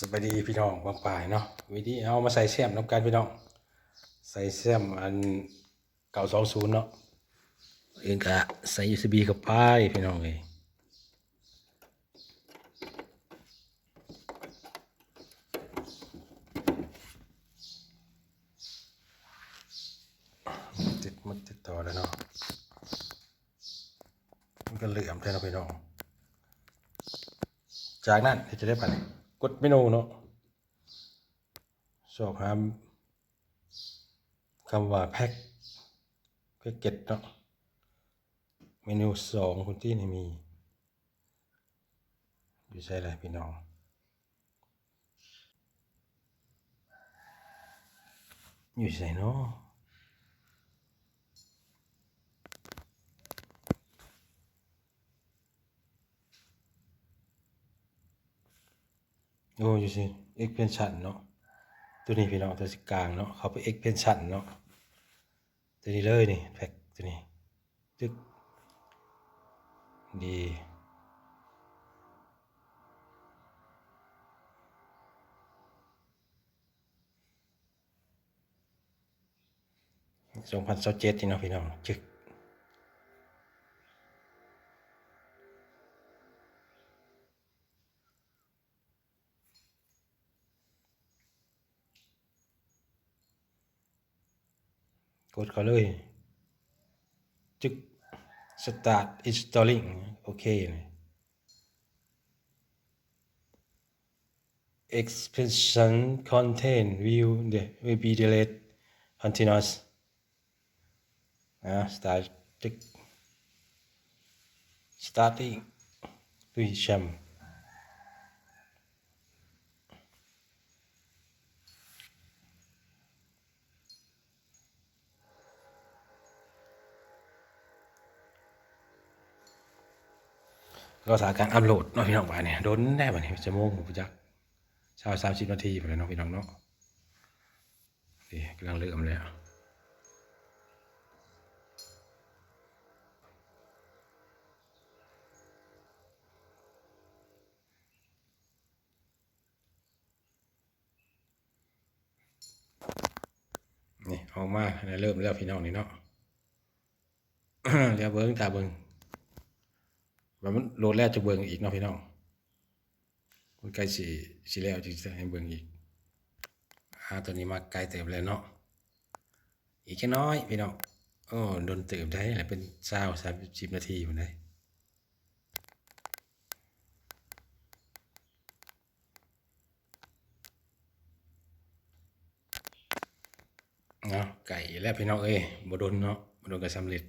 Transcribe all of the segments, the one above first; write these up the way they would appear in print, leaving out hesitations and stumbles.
สวัสดีพี่น้องบางป่ายเนาะวิธีเอามาใส่แซมน้ำกันพี่น้องใส่แซมอัน920เนาะเองกะใส่ USB กับไปพี่น้องเลยติดต่อแล้วเนาะมันก็เหลื่อมแทนเราพี่น้องจากนั้นที่จะได้ไปกดเมนูเนาะสอบหาคำว่าแพ็กเก็ตเนาะเมนู2คุณที่นี่มีอยู่ใช่เลยพี่น้องอยู่ใส่เนาะโอ้อยู่สิ expansion เนาะตัวนี้พี่น้องตัวกลางเนาะเขาไป expansion เนาะตัวนี้เลยนี่แพ็กตัวนี้ตึกดี2027นี่เนาะพี่น้องจึกกดเขาเลยจึก start installing โอเค expansion content will be delayed continuous start จึก starting ด้วยแชมก็สถานการอัปโหลดเนาะพี่น้องว่าเนี่ยโดนแน่บ่เนี่ยจะโมงผมจักชาว30 นาทีไปเลยเนาะพี่น้องเนาะนี่กำลังเริ่มแล้วนี่ออกมาเริ่มแล้วพี่น้องนี่เนาะ แล้วเบิ้งตาเบิ้งว่ามันโหลดแล้วจะเบิ้งอีกเนาะพี่น้องมันใกล้สิแล้วจึงจะให้เบิ้งอีกตัวนี้มาไกลเติมแล้วเนาะอีกแค่น้อยพี่น้องโอ้โดนเติมได้แหละเป็น30 นาทีอยู่ได้เนาะไก่แล้วพี่น้องบ่โดนเนาะบ่โดนก็สำเร็จ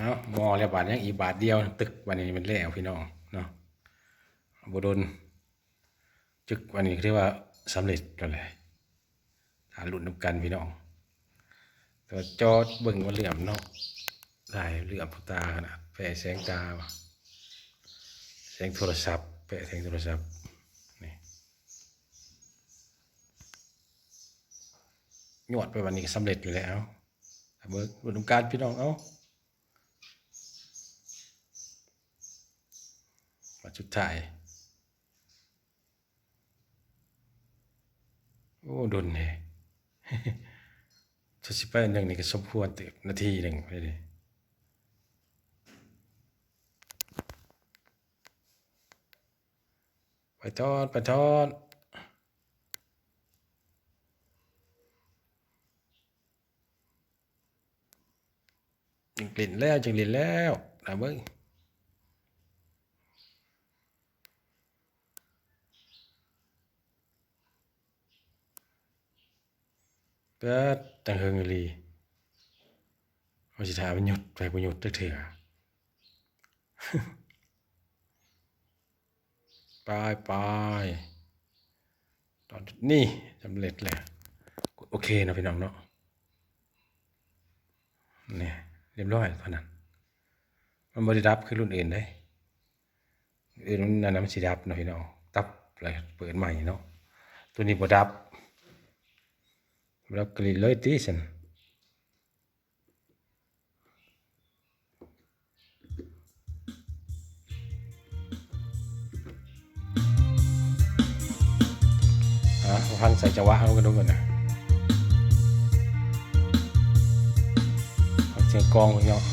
เนาะมอแล้วบาทยังอีกบาทเดียวตึกวันนี้มันแล้วพี่น้องเนาะบ่โดนจึกวันนี้เรียกว่าสำเร็จแล้วแหละหาลุ้นนำกันพี่น้องตัวจอดเบิ่งว่าเหลื่อมเนาะได้เหลื่อมตาขนาดแปะแสงตาแสงโทรศัพท์แปะแสงโทรศัพท์นี่ยอดไปวันนี้สำเร็จอยู่แล้วเบิ่งลุ้นนำกันพี่น้องเอ้ามาสุดท้ายโอ้โดนแน่จะสิไปหนึ่งนี่ก็สมควรเติบนาทีหนึ่งไปเลยไปทอดจึงกลิ่นแล้วนะเบิ้งเปิดตังเฮงลีมันสิถามมันหยุดไปบ่หยุดจักเถื่อไปตอนนี้สำเร็จแล้วโอเคนะพี่น้องเนาะเนี่ยเรียบร้อยเท่านั้นมันบ่ได้ดับคือรุ่นอื่นได้อื่นนั่นน่ะมันสิดับเนาะพี่น้องตับอะไรเปิดใหม่เนาะ ตัวนี้บ่ดับกรีดเลยติซั่นฟังใส่จังหวะเอากันดูก่อนนะฟังเสียงกลองเนาะ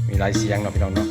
มีหลายเสียงเนาะพี่น้องเนาะ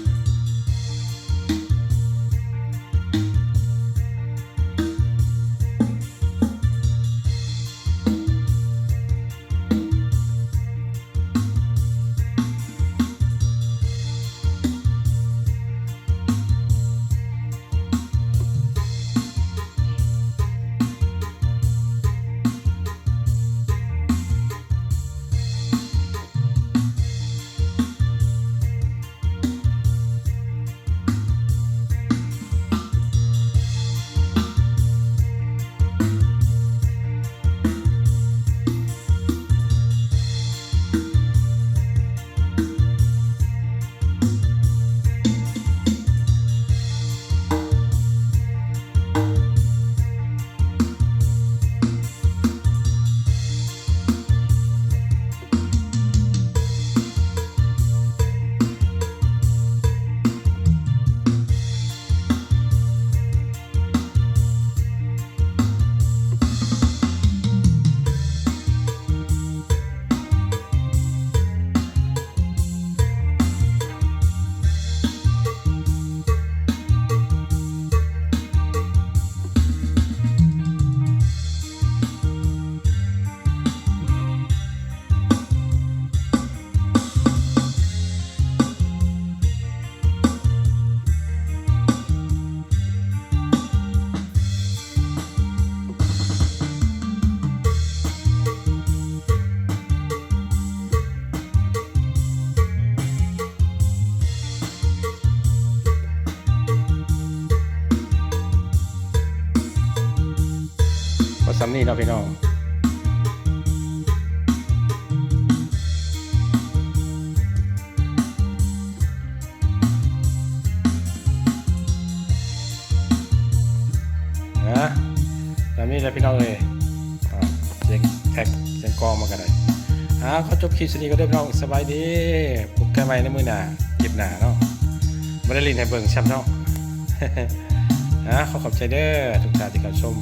พอซ้ำนี่เนาะพี่น้องนะซ้ำนี่เลยพี่น้องเลยเสียงแท็กเสียงกลองมากันเลยขอจบคลิปนี้ก็ได้พี่น้องสบายดีพบกันใหม่ในมื้อหน้าคลิปหน้าเนาะบ่ได้ลินให้เบิ่งช้ำเนาะขอขอบใจเด้อทุกท่านที่เข้าชม